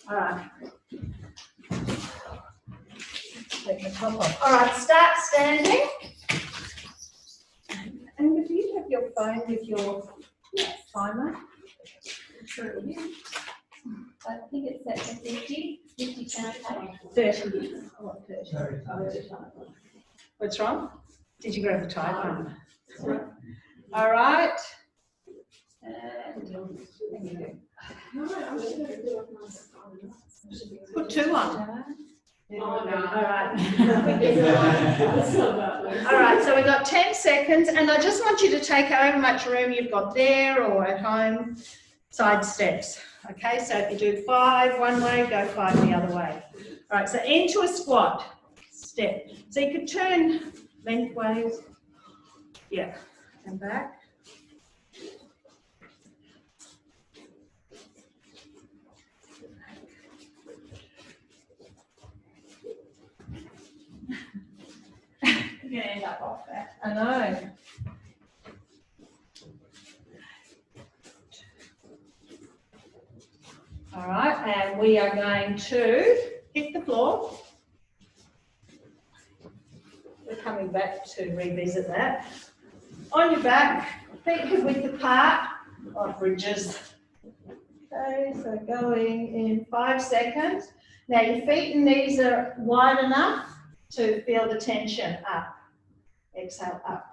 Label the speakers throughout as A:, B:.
A: All right. Take the top off. All right, start standing. And do you have your phone with your timer?
B: I think it's set for 50 count.
A: 30. Oh, 30. What's wrong? Did you grab the timer? All right. And put 2 on. All right. All right, so we've got 10 seconds, and I just want you to take however much room you've got there or at home, side steps. Okay, so if you do 5 one way, go 5 the other way. All right, so into a squat step. So you could turn lengthways, yeah, and back.
B: You're going to end up off there.
A: I know. All right, and we are going to hit the floor. We're coming back to revisit that. On your back, feet hip width apart, or bridges. Okay, so going in 5 seconds. Now your feet and knees are wide enough to feel the tension up. Exhale up.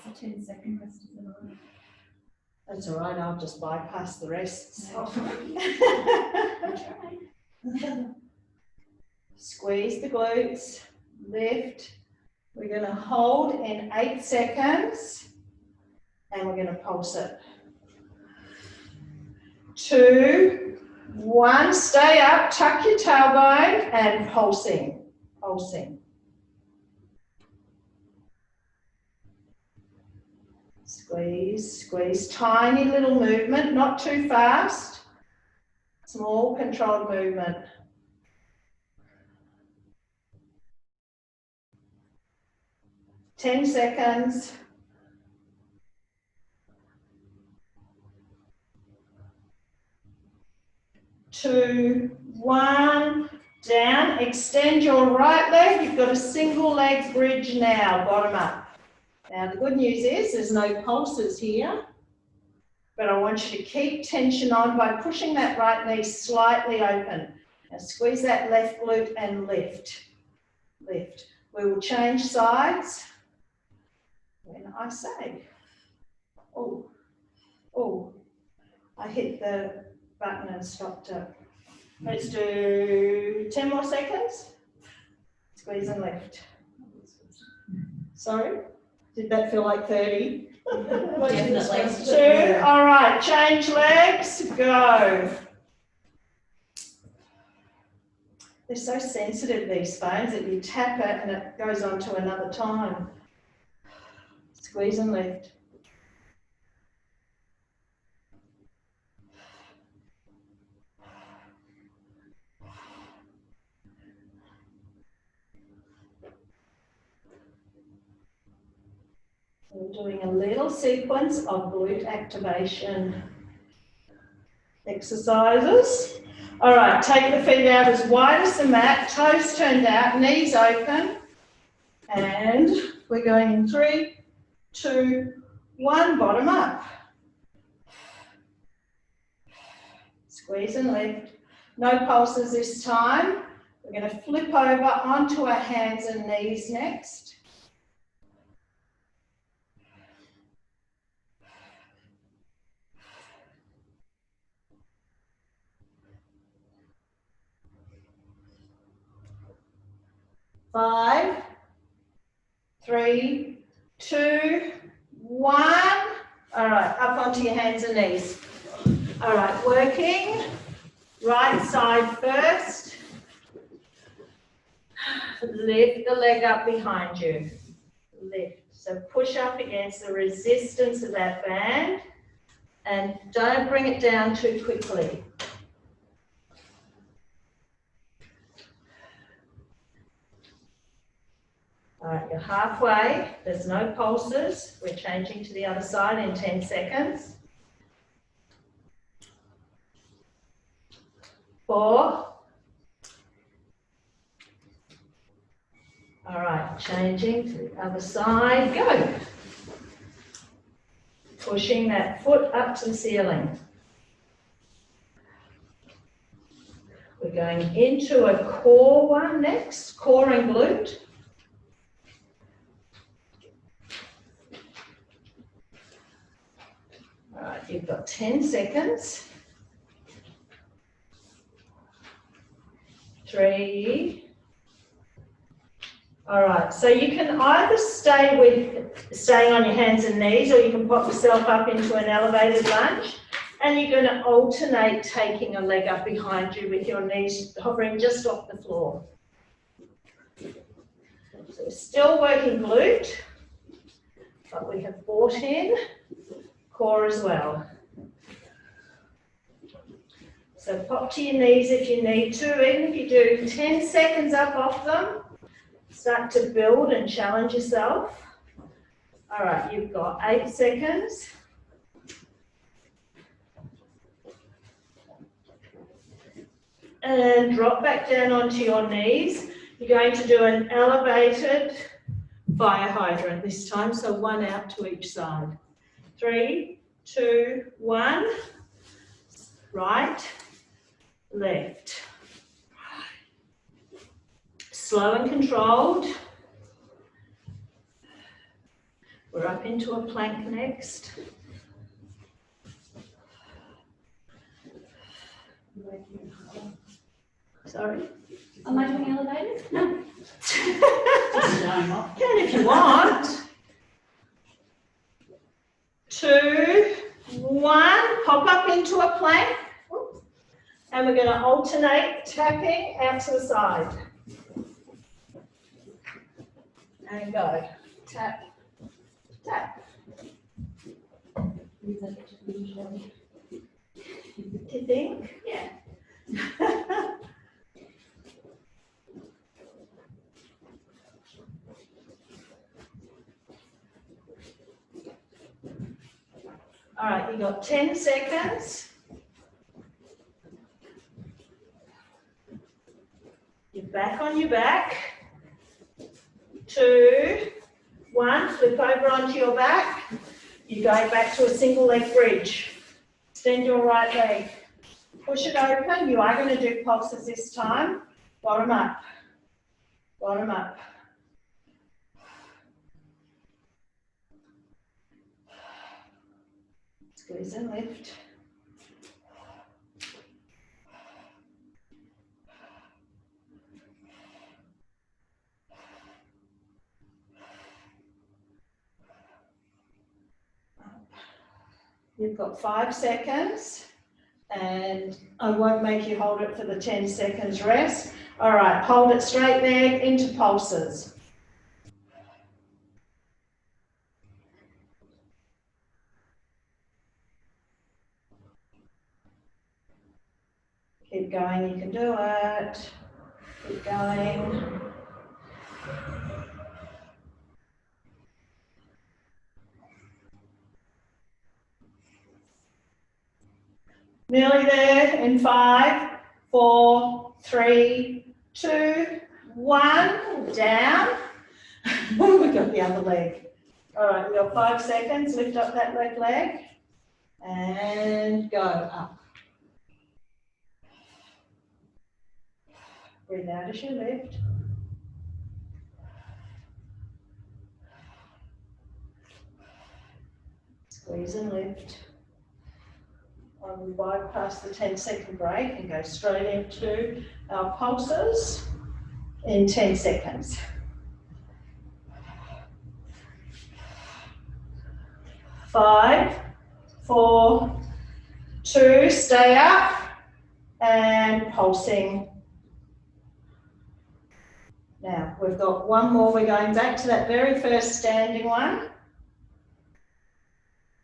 B: It's a 10-second rest of the line.
A: That's all right, I'll just bypass the rest. Squeeze the glutes, lift. We're going to hold in 8 seconds and we're going to pulse it. 2, 1, stay up, tuck your tailbone and pulsing, pulsing. Squeeze, squeeze, tiny little movement, not too fast. Small controlled movement. Ten seconds. 2, 1, down. Extend your right leg. You've got a single leg bridge now, bottom up. Now the good news is there's no pulses here, but I want you to keep tension on by pushing that right knee slightly open. Now squeeze that left glute and lift, lift. We will change sides when I say. Oh, oh, I hit the button and stopped it. Let's do 10 more seconds. Squeeze and lift. Sorry? Did that feel like 30?
B: Definitely.
A: 2, all right, change legs, go. They're so sensitive, these phones, that you tap it and it goes on to another time. Squeeze and lift. We're doing a little sequence of glute activation exercises. All right, take the feet out as wide as the mat, toes turned out, knees open, and we're going in 3, 2, 1, bottom up. Squeeze and lift. No pulses this time. We're going to flip over onto our hands and knees next. Five, 3, 2, 1. All right, up onto your hands and knees. All right, working. Right side first. Lift the leg up behind you. Lift. So push up against the resistance of that band and don't bring it down too quickly. All right, You're halfway, there's no pulses. We're changing to the other side in 10 seconds. 4. All right, changing to the other side, go. Pushing that foot up to the ceiling. We're going into a core one next, core and glute. All right, you've got 10 seconds. 3. All right, so you can either staying on your hands and knees, or you can pop yourself up into an elevated lunge, and you're going to alternate taking a leg up behind you with your knees hovering just off the floor. So we're still working glute, but we have brought in core as well. So pop to your knees if you need to, even if you do 10 seconds up off them. Start to build and challenge yourself. All right, you've got 8 seconds. And drop back down onto your knees. You're going to do an elevated fire hydrant this time, so 1 out to each side. 3, 2, 1. Right, left. Slow and controlled. We're up into a plank next. Sorry?
B: Am I doing elevated? No.
A: Can if you want. 2, 1, pop up into a plank. And we're going to alternate tapping out to the side. And go. Tap, tap. Do you think?
B: Yeah.
A: All right, you've got 10 seconds. You're back on your back. 2, 1, flip over onto your back. You're going back to a single leg bridge. Extend your right leg. Push it open. You are going to do pulses this time. Bottom up. Bottom up. Squeeze and lift. You've got 5 seconds, and I won't make you hold it for the 10 seconds rest. All right, hold it straight there into pulses. Keep going, you can do it. Keep going. Nearly there in 5, 4, 3, 2, 1. Down. We've got the other leg. All right, we've got 5 seconds. Lift up that left leg and go up. Breathe out as you lift. Squeeze and lift. We bypass the 10-second break and go straight into our pulses in 10 seconds. 5, 4, 2, stay up and pulsing. Now we've got one more. We're going back to that very first standing one.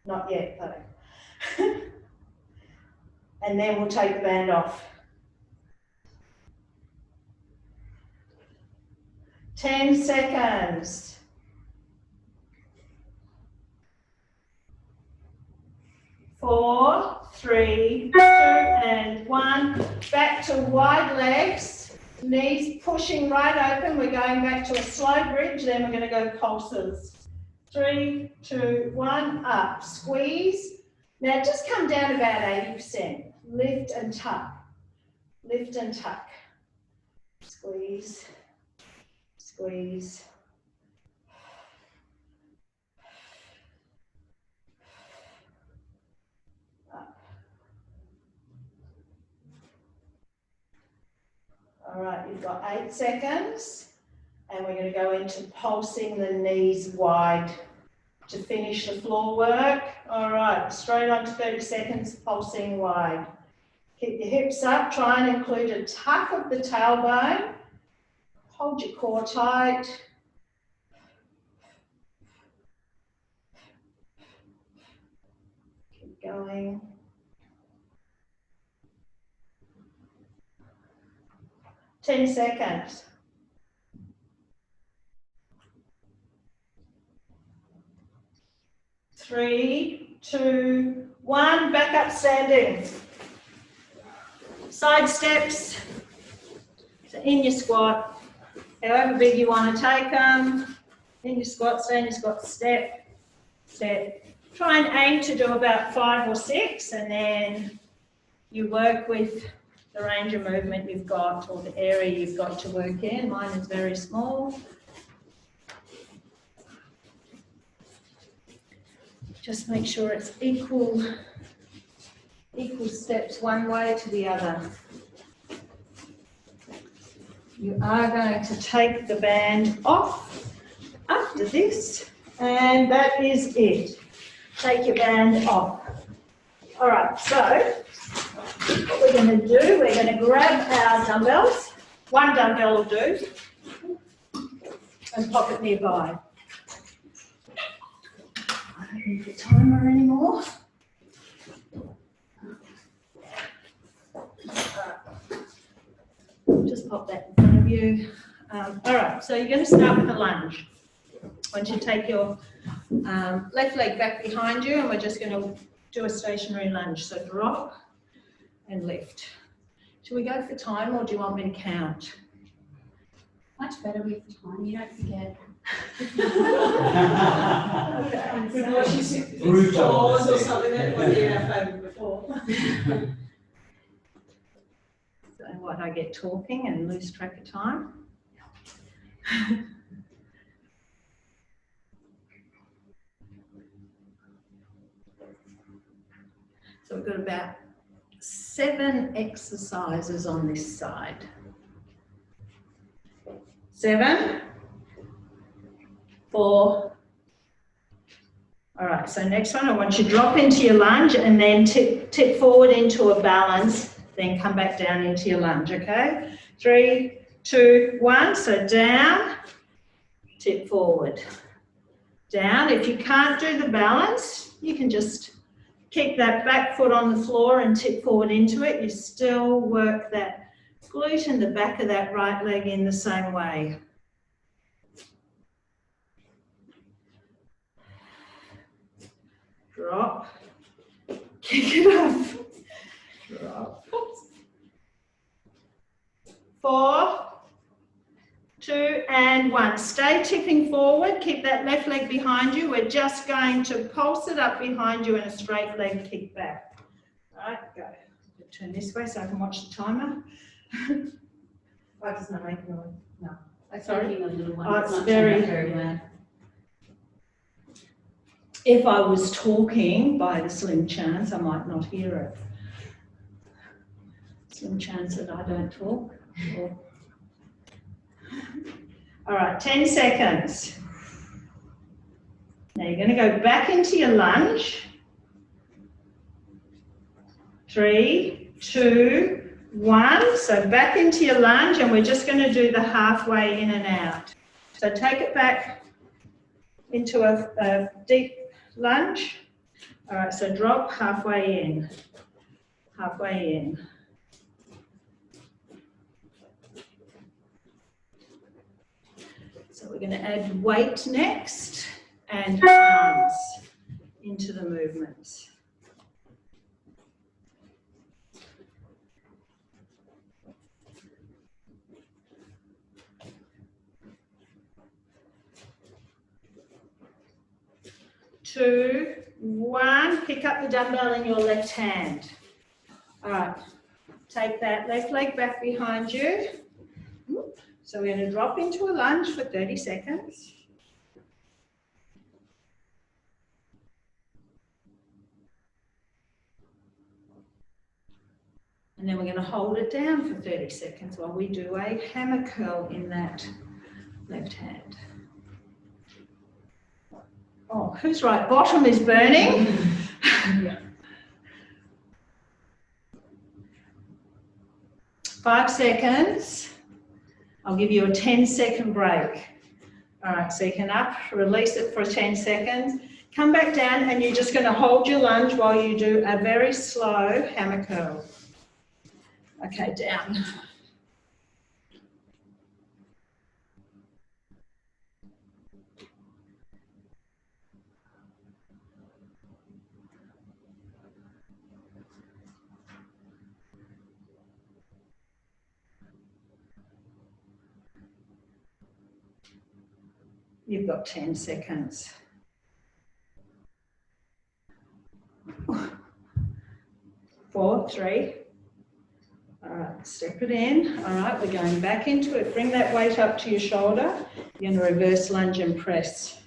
A: Not yet though. And then we'll take the band off. 10 seconds. 3, 2, and 1. Back to wide legs, knees pushing right open. We're going back to a slow bridge, then we're going to go pulses. 3, 2, 1, up, squeeze. Now just come down about 80%. Lift and tuck, lift and tuck. Squeeze, squeeze. Up. All right, you've got 8 seconds, and we're going to go into pulsing the knees wide to finish the floor work. All right, straight on to 30 seconds, pulsing wide. Keep your hips up, try and include a tuck of the tailbone. Hold your core tight. Keep going. Ten seconds. 3, 2, 1, back up standing. Side steps, so in your squat, however big you want to take them, in your squat, stay in your squat, step, step. Try and aim to do about 5 or 6, and then you work with the range of movement you've got or the area you've got to work in. Mine is very small. Just make sure it's equal steps one way to the other. You are going to take the band off after this, and that is it. Take your band off. All right, so what we're going to do, we're going to grab our dumbbells. One dumbbell will do, and pop it nearby. I don't need the timer anymore. Just pop that in front of you. All right, so you're going to start with a lunge. Once you take your left leg back behind you, and we're just going to do a stationary lunge. So drop and lift. Should we go for time, or do you want me to count?
B: Much better with time, you don't forget.
A: Okay.
C: She's pause or something, that wasn't in our favour before.
A: So what, I get talking and lose track of time? So we've got about 7 exercises on this side. 7, 4. All right, so next one, I want you to drop into your lunge and then tip forward into a balance, then come back down into your lunge, okay? 3, 2, 1, so down, tip forward. Down. If you can't do the balance, you can just keep that back foot on the floor and tip forward into it. You still work that glute and the back of that right leg in the same way. Drop. Kick it up. Drop. 4, 2, and 1. Stay tipping forward. Keep that left leg behind you. We're just going to pulse it up behind you and a straight leg kick back. All right, go. Turn this way so I can watch the timer.
C: I just not making noise. No.
A: Sorry?
B: A little one.
A: Oh, it's
B: not
A: very
B: loud.
A: If I was talking, by the slim chance, I might not hear it. Slim chance that I don't talk. Or... All right, 10 seconds. Now you're going to go back into your lunge. 3, 2, 1. So back into your lunge, and we're just going to do the halfway in and out. So take it back into a deep lunge. All right, so drop halfway in. Halfway in. So we're going to add weight next and arms into the movements. 2, 1. Pick up the dumbbell in your left hand. All right. Take that left leg back behind you. So we're going to drop into a lunge for 30 seconds. And then we're going to hold it down for 30 seconds while we do a hammer curl in that left hand. Oh, who's right? Bottom is burning. 5 seconds. I'll give you a 10-second break. All right, so you can up, release it for 10 seconds. Come back down and you're just going to hold your lunge while you do a very slow hammer curl. Okay, down. You've got 10 seconds. 4, 3. All right, step it in. All right, we're going back into it. Bring that weight up to your shoulder. You're going to reverse lunge and press.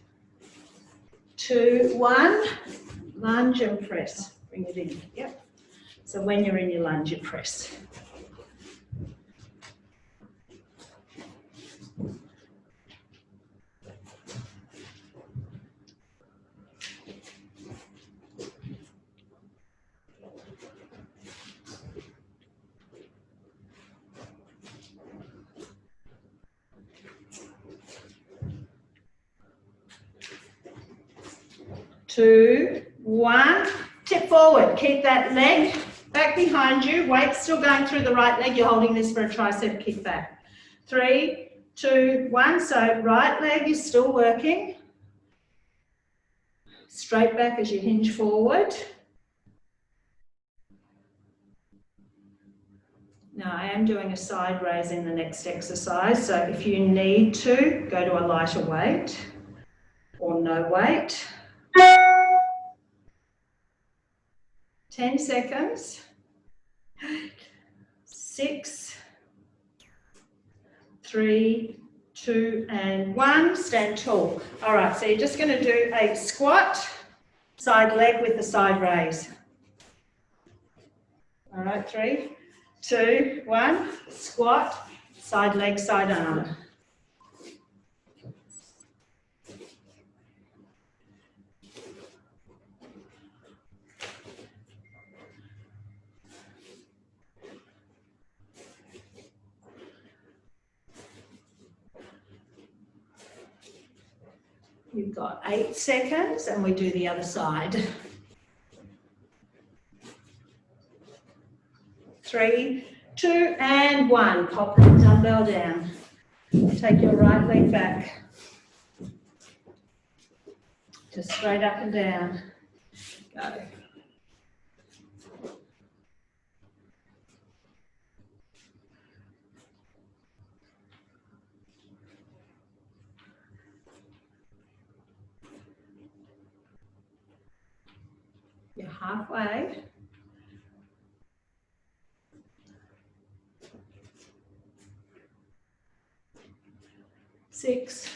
A: 2, 1. Lunge and press. Bring it in. Yep. So when you're in your lunge, you press. Two, 1, tip forward, keep that leg back behind you, weight still going through the right leg, you're holding this for a tricep kick back. 3, 2, 1, so right leg is still working. Straight back as you hinge forward. Now I am doing a side raise in the next exercise, so if you need to, go to a lighter weight or no weight. 10 seconds. 6, 3, 2, and 1. Stand tall. All right, so you're just going to do a squat, side leg with the side raise. All right, 3, 2, 1. Squat, side leg, side arm. You've got 8 seconds and we do the other side. 3, 2, and 1. Pop that dumbbell down. Take your right leg back. Just straight up and down. Go. You're halfway. 6.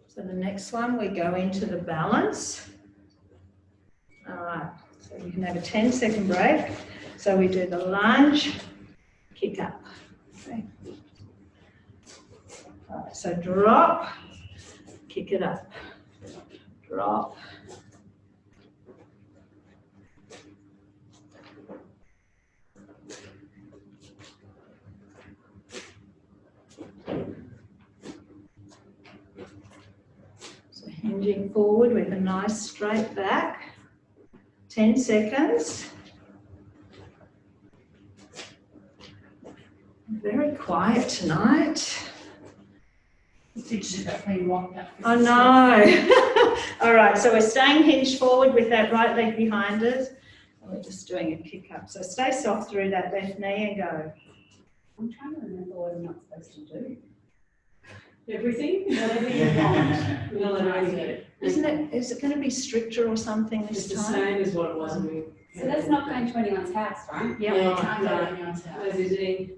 A: So the next one, we go into the balance. All right, so you can have a 10-second break. So we do the lunge, kick up. Okay. All right, so drop, kick it up, drop. Hinging forward with a nice straight back. 10 seconds. Very quiet tonight. I know. All right, so we're staying hinged forward with that right leg behind us. And we're just doing a kick up. So stay soft through that left knee and go.
B: I'm trying to remember what I'm not supposed to do.
C: Everything?
B: Whatever you want.
C: We'll let everything.
A: Is it going to be stricter or something
C: It's
A: this
C: the
A: time?
C: same as what it was when we.
B: So that's not going to anyone's house, right?
A: Yeah.
B: You
C: No,
B: can't go
C: no.
B: to anyone's house.
C: No visiting,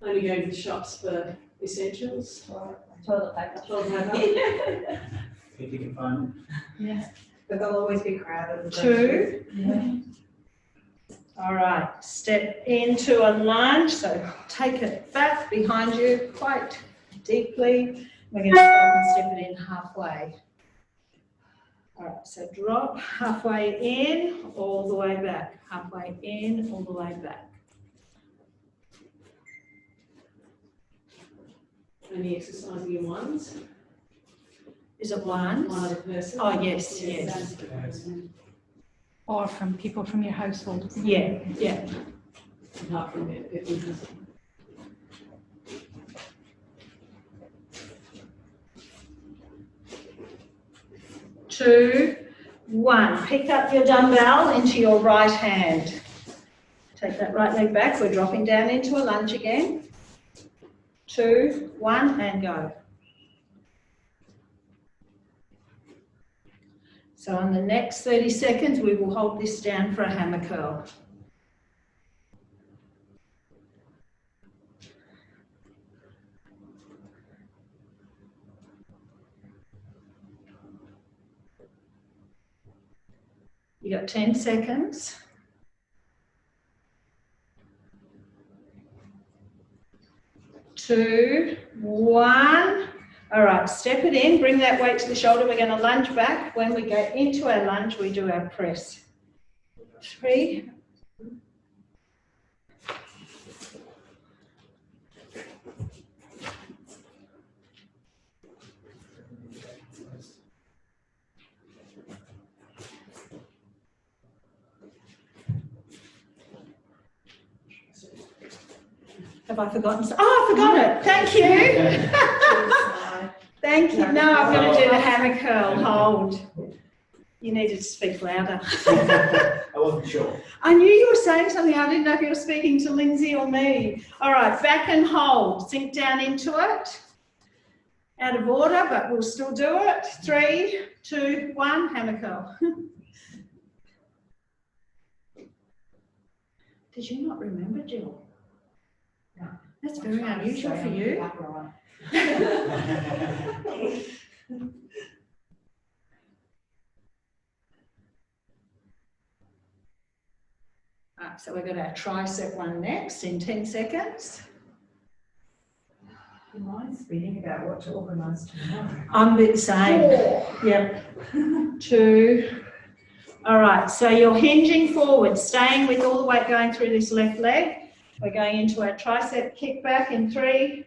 C: only going to the shops for essentials.
B: Toilet paper.
C: Toilet paper.
D: If you can find
A: Yeah.
E: But they'll always be crowded.
A: 2.
E: Yeah.
A: All right, step into a lunge, so take it back behind you quite deeply. We're going to stop and step it in halfway. All right, so drop halfway in, all the way back. Halfway in, all the way back.
C: Only exercising in ones.
A: Is it one?
C: One other person.
A: Oh, yes, yes.
F: Or from people from your household.
A: Yeah, yeah.
C: Apart from it, it was.
A: 2, 1. Pick up your dumbbell into your right hand. Take that right leg back. We're dropping down into a lunge again. 2, 1, and go. So on the next 30 seconds, we will hold this down for a hammer curl. You got 10 seconds. 2, 1. All right, step it in, bring that weight to the shoulder. We're going to lunge back. When we go into our lunge, we do our press. 3. Have I forgotten? Oh, I forgot it. Thank you. Thank you. No, I'm going to do the hammer curl. Hold. You needed to speak louder.
D: I wasn't sure.
A: I knew you were saying something. I didn't know if you were speaking to Lindsay or me. All right, back and hold. Sink down into it. Out of order, but we'll still do it. 3, 2, 1, hammer curl. Did you not remember, Jill?
E: No.
A: That's very unusual for you. Right, so we've got our tricep one next in 10 seconds.
E: Reminds me thinking about what to organise tomorrow.
A: I'm a bit the same. Yep. 2. All right, so you're hinging forward, staying with all the weight going through this left leg. We're going into our tricep kick back in 3.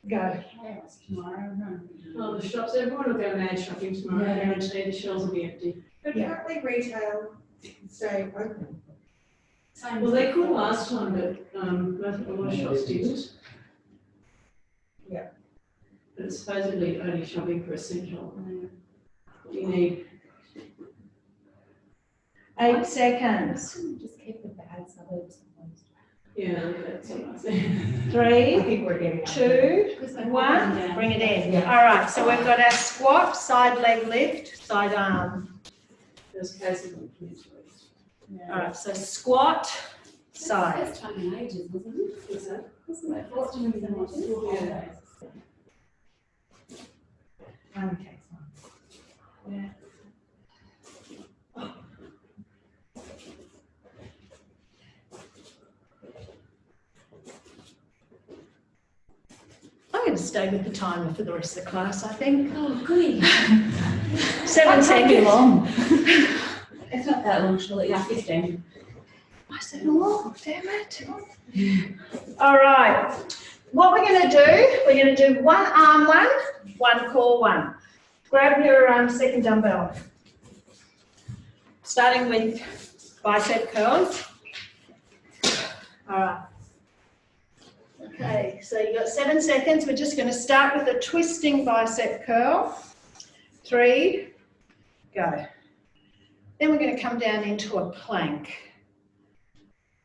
A: Go.
C: Oh, the shops, everyone will go mad shopping tomorrow. I guarantee the shelves will be empty.
E: But can't they retail stay open?
C: Well, they could last time, but a lot of shops didn't.
E: Yeah.
C: But it's supposedly only shopping for essential. What you need.
A: 8 seconds.
B: Just keep the bad suburbs closed.
C: Yeah, that's what I think.
A: 3,
E: I think we're getting.
A: 2, 1. Bring it in. All right, so we've got our squat, side leg lift, side arm.
C: There's cases of kids.
A: All right, so squat, side.
B: First time in ages, wasn't it?
C: What's that?
B: Wasn't it? First time in ages.
C: Yeah.
E: Only takes one.
C: Yeah.
A: I'm going to stay with the timer for the rest of the class, I think.
B: Oh, goody.
A: 7 seconds.
B: long. It's not that long, surely. Yeah, 15.
A: I said, oh, damn it. All right. What we're going to do, we're going to do one arm one, one core one. Grab your second dumbbell. Starting with bicep curls. All right. Okay, so you've got 7 seconds. We're just going to start with a twisting bicep curl. 3, go. Then we're going to come down into a plank.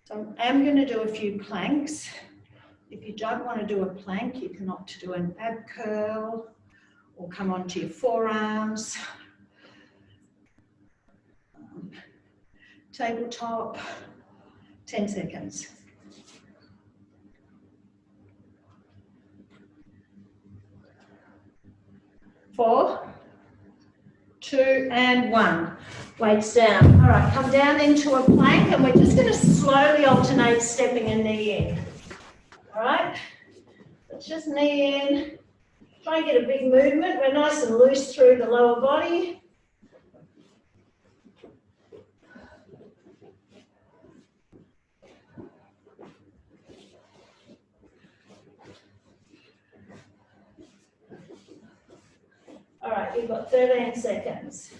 A: So I am going to do a few planks. If you don't want to do a plank, you can opt to do an ab curl or come onto your forearms. Tabletop, 10 seconds. 4, 2, and 1. Weights down. All right, come down into a plank, and we're just going to slowly alternate stepping a knee in. All right, let's just knee in. Try and get a big movement. We're nice and loose through the lower body. All right, you've got 13 seconds.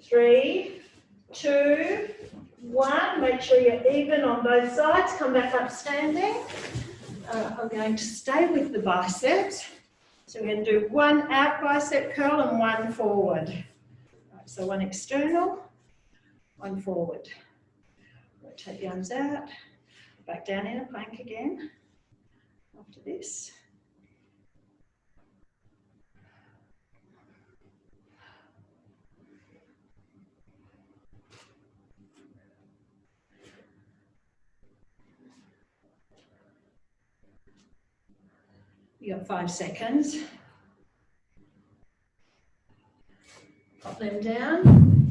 A: Three, 2, 1. Make sure you're even on both sides. Come back up standing. I'm going to stay with the biceps. So we're going to do 1 out bicep curl and 1 forward. Right, so 1 external, 1 forward. Rotate the arms out. Back down in a plank again. After this. You got 5 seconds. Pop them down.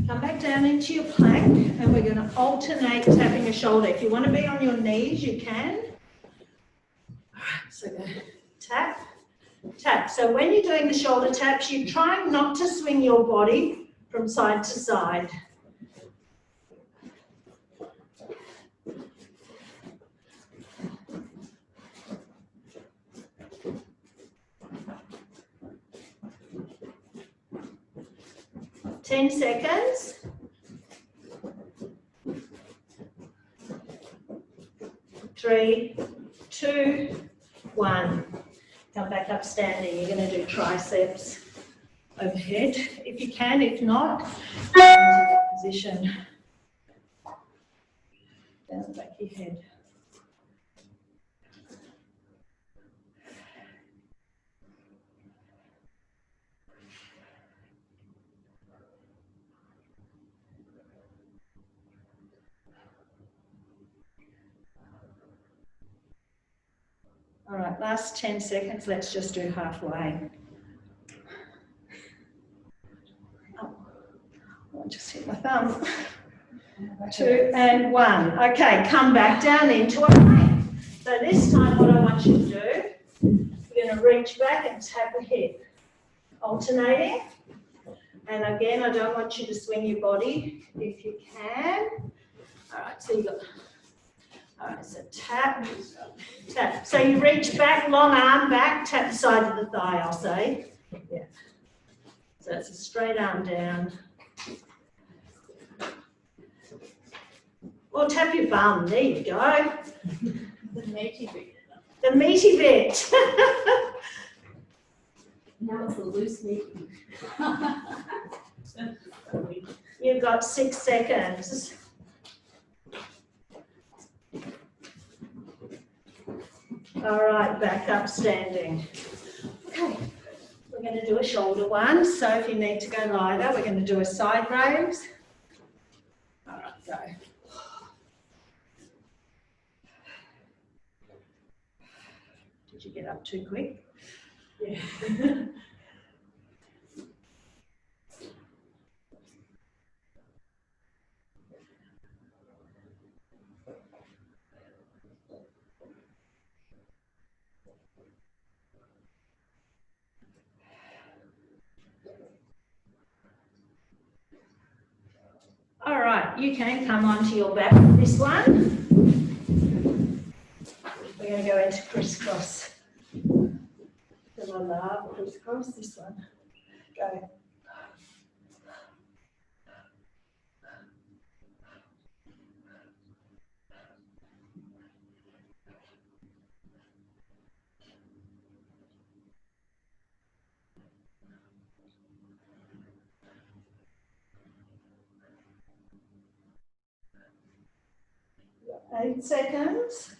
A: Come back down into your plank, and we're going to alternate tapping a shoulder. If you want to be on your knees, you can. All right, so go tap, tap. So when you're doing the shoulder taps, you're trying not to swing your body from side to side. Ten seconds. 3, 2, 1. Come back up standing. You're going to do triceps overhead if you can. If not, into that position. Down the back of your head. All right, last 10 seconds. Let's just do halfway. Oh, I just hit my thumb. 2 and 1. Okay, come back down into a plank. So this time what I want you to do, you're going to reach back and tap the hip. Alternating. And again, I don't want you to swing your body if you can. All right, so you got... All right, so tap, tap. So you reach back, long arm back, tap the side of the thigh, I'll say. Yeah. So it's a straight arm down. Or tap your bum, there you go.
C: The meaty bit.
A: The meaty bit.
B: Now it's the loose meat.
A: You've got 6 seconds. All right, back up standing. Okay, we're going to do a shoulder one. So if you need to go lighter, we're going to do a side raise. All right, go. Did you get up too quick?
C: Yeah.
A: All right, you can come onto your back with this one. We're going to go into crisscross. Because I love crisscross, this one. Go. 8 seconds.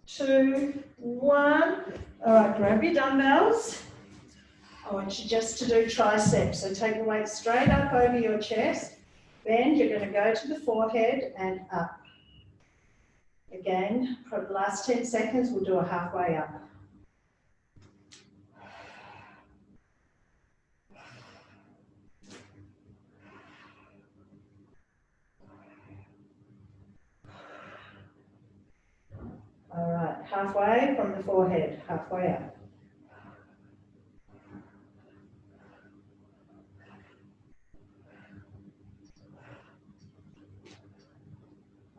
A: 2, 1. All right, grab your dumbbells. I want you just to do triceps. So take the weight straight up over your chest. Bend, you're going to go to the forehead and up. Again, for the last 10 seconds, we'll do a halfway up. All right, halfway from the forehead, halfway up.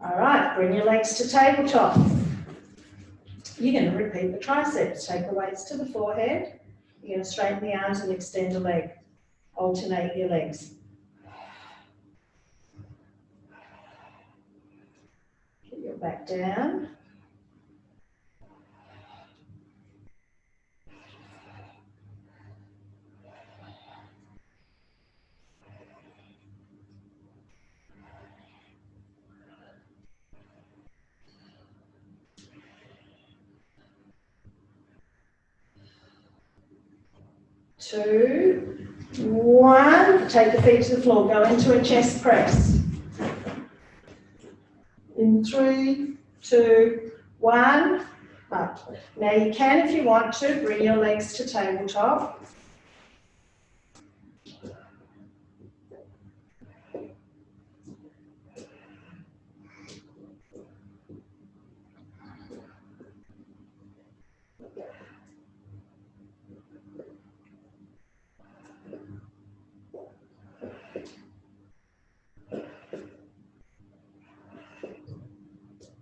A: All right, bring your legs to tabletop. You're going to repeat the triceps. Take the weights to the forehead. You're going to straighten the arms and extend a leg. Alternate your legs. Get your back down. Two, 1. Take the feet to the floor. Go into a chest press. In 3, 2, 1. Up. Now you can, if you want to, bring your legs to tabletop.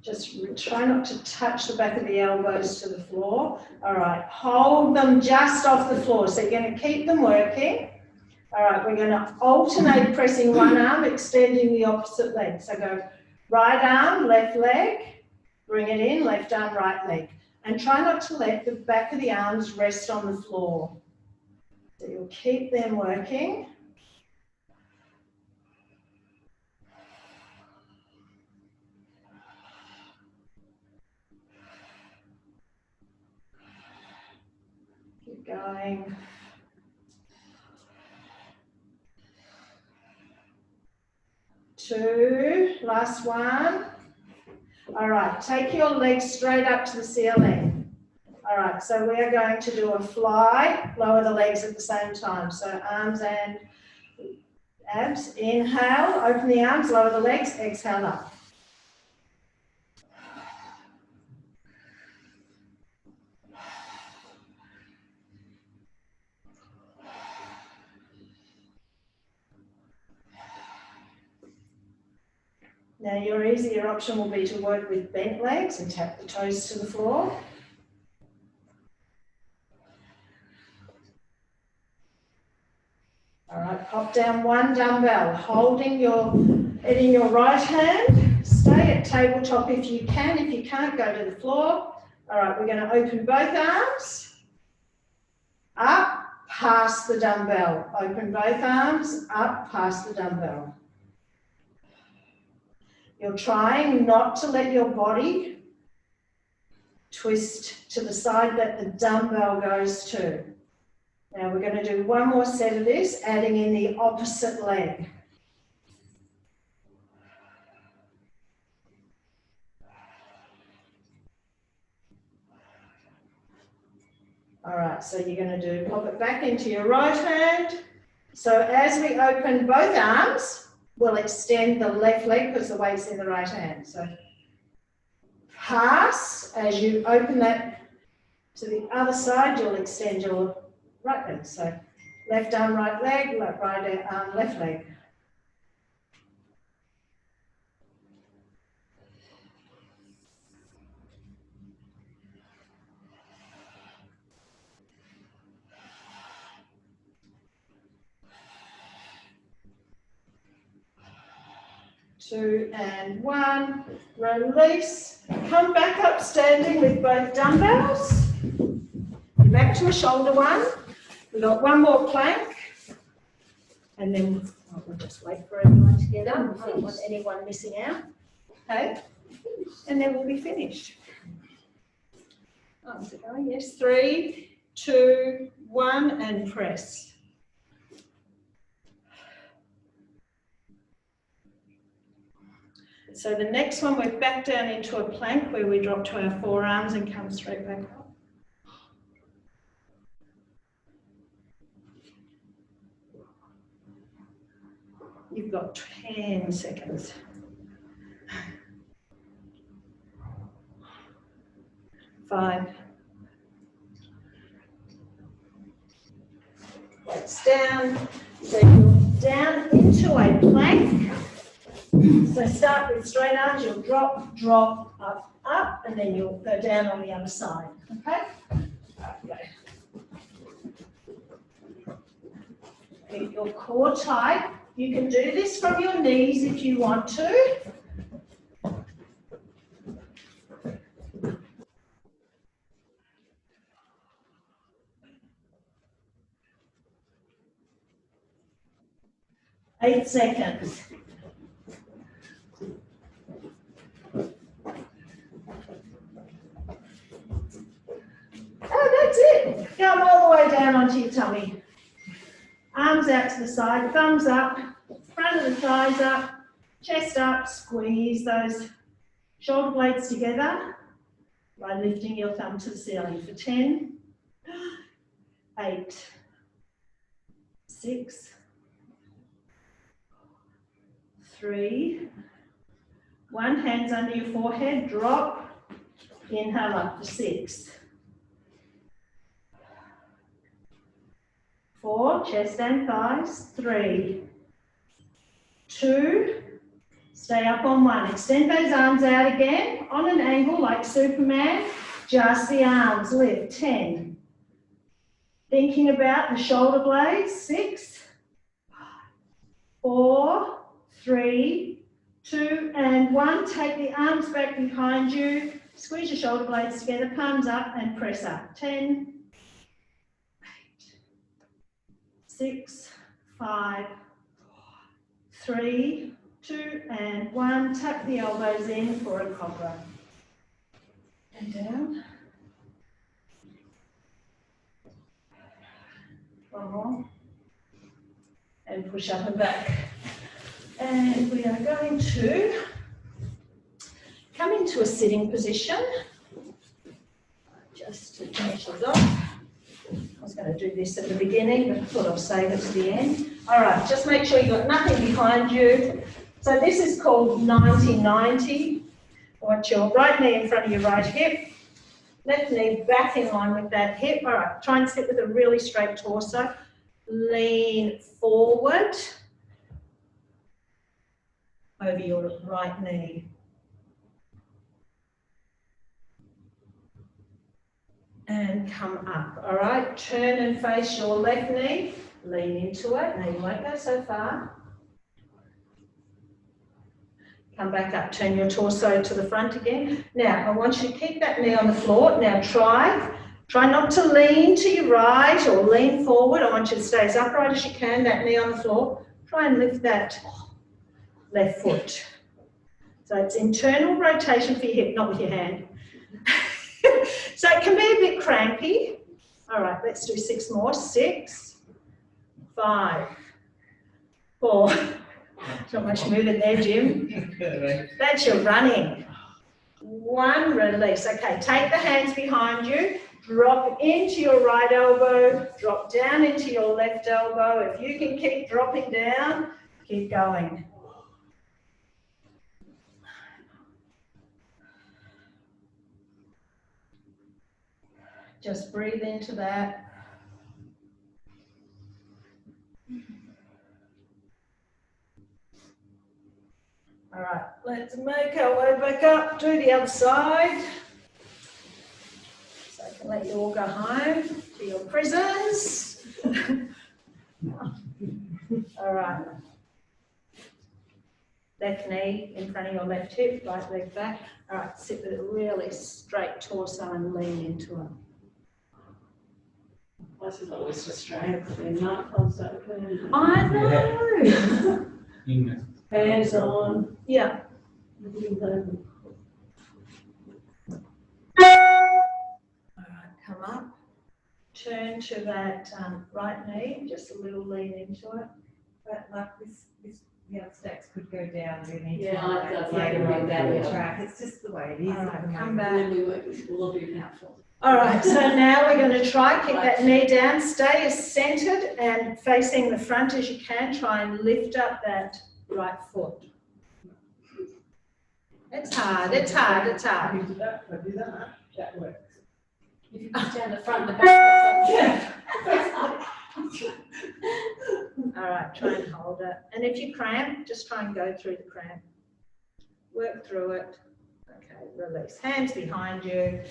A: Just try not to touch the back of the elbows to the floor. All right, hold them just off the floor. So you're going to keep them working. All right, we're going to alternate pressing one arm, extending the opposite leg. So go right arm, left leg, bring it in, left arm, right leg. And try not to let the back of the arms rest on the floor. So you'll keep them working. Keep going. Two, last one. All right, take your legs straight up to the ceiling. All right, so we are going to do a fly, lower the legs at the same time. So arms and abs. Inhale, open the arms, lower the legs, exhale up. Now your easier option will be to work with bent legs and tap the toes to the floor. All right, pop down one dumbbell, holding it in your right hand. Stay at tabletop if you can. If you can't, go to the floor. All right, we're going to open both arms. Up, past the dumbbell. Open both arms, up, past the dumbbell. You're trying not to let your body twist to the side that the dumbbell goes to. Now we're going to do one more set of this, adding in the opposite leg. All right, so you're going to pop it back into your right hand. So as we open both arms, we'll extend the left leg because the weight's in the right hand. So pass, as you open that to the other side, you'll extend your right leg. So left arm, right leg, right arm, left leg. Two and one, release. Come back up standing with both dumbbells. Back to a shoulder one. We've got one more plank. And then We'll just wait for everyone to get up. I don't want anyone missing out. Okay, and then we'll be finished. Arms are going, yes. 3, 2, 1, and press. So the next one, we're back down into a plank where we drop to our forearms and come straight back up. You've got 10 seconds. 5. That's down. So you're down into a plank. So start with straight arms, you'll drop, drop, up, up, and then you'll go down on the other side. Okay? Okay. Keep your core tight. You can do this from your knees if you want to. Eight seconds. Oh, that's it. Come all the way down onto your tummy. Arms out to the side, thumbs up, front of the thighs up, chest up, squeeze those shoulder blades together by lifting your thumb to the ceiling for 10, 8, 6, 3, 1, hands under your forehead, drop, inhale up for 6, 4, chest and thighs, 3, 2, stay up on 1. Extend those arms out again on an angle like Superman, just the arms lift, 10. Thinking about the shoulder blades, 6, 4, 3, 2, and 1. Take the arms back behind you, squeeze your shoulder blades together, palms up and press up, 10, 6, 5, 3, 2, and 1. Tuck the elbows in for a cobra. And down. One more. And push up and back. And we are going to come into a sitting position. Just to finish this off. I was going to do this at the beginning, but I thought I'll save it to the end. All right, just make sure you've got nothing behind you. So this is called 90-90. Want your right knee in front of your right hip, left knee back in line with that hip. All right, try and sit with a really straight torso. Lean forward over your right knee. And come up, all right? Turn and face your left knee, lean into it. Now you won't go so far. Come back up, turn your torso to the front again. Now, I want you to keep that knee on the floor. Now try not to lean to your right or lean forward. I want you to stay as upright as you can, that knee on the floor. Try and lift that left foot. So it's internal rotation for your hip, not with your hand. So it can be a bit crampy. All right, let's do 6 more. 6, 5, 4. Not much movement there, Jim. That's your running. 1, release. Okay, take the hands behind you. Drop into your right elbow. Drop down into your left elbow. If you can keep dropping down, keep going. Just breathe into that. All right, let's make our way back up, do the other side. So I can let you all go home to your prisons. All right. Left knee in front of your left hip, right leg back. All right, sit with a really straight torso and lean into it.
C: This is always frustrating, but then night club's open.
A: I know.
C: Fans on.
A: Yeah.
C: Everything's open.
A: All right, come up. Turn to that right knee, just a little lean into it.
E: But like this, the other stacks could go down really.
C: Yeah, I'd
E: like
C: like that.
E: track. It's just the way it is.
A: All right,
E: at the
A: come
E: moment.
A: back.
C: And then we work with a little bit of outfall.
A: All right, so now we're going to try, kick that knee down, stay as centered and facing the front as you can. Try and lift up that right foot. It's hard, it's hard, it's hard.
D: I do that. That works.
C: If you push down the front, the back.
A: All right, try and hold it. And if you cramp, just try and go through the cramp. Work through it. Okay, release. Hands behind you.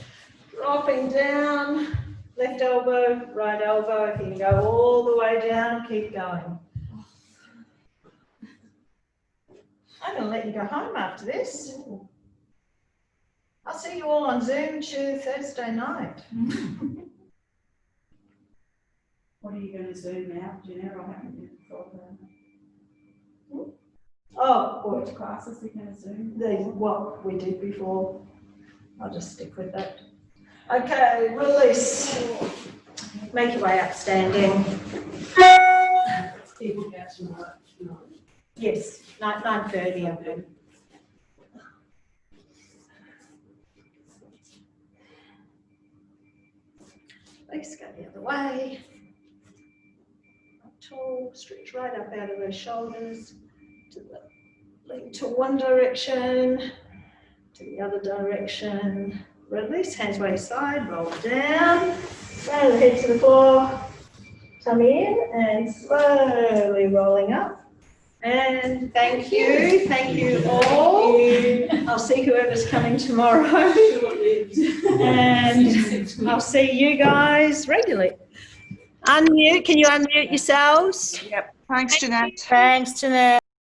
A: Dropping down. Left elbow, right elbow. If you can go all the way down, keep going. I'm going to let you go home after this. I'll see you all on Zoom Thursday night.
G: What are you going to Zoom out, Jeanette, or haven't you thought about it?
A: Oh, well,
G: Which classes are you going to Zoom?
A: what we did before. I'll just stick with that. Okay, release. Make your way up standing.
C: People get tomorrow.
A: Yes, 9:30 I think. Legs go the other way. Up tall, stretch right up out of those shoulders. To the leg to one direction, to the other direction. Release, hands by your side, roll down. Roll the head to the floor. Tummy in and slowly rolling up. And thank you all. I'll see whoever's coming tomorrow. And I'll see you guys regularly. Unmute, can you unmute yourselves?
H: Thanks, Jeanette.
A: Thanks, Jeanette.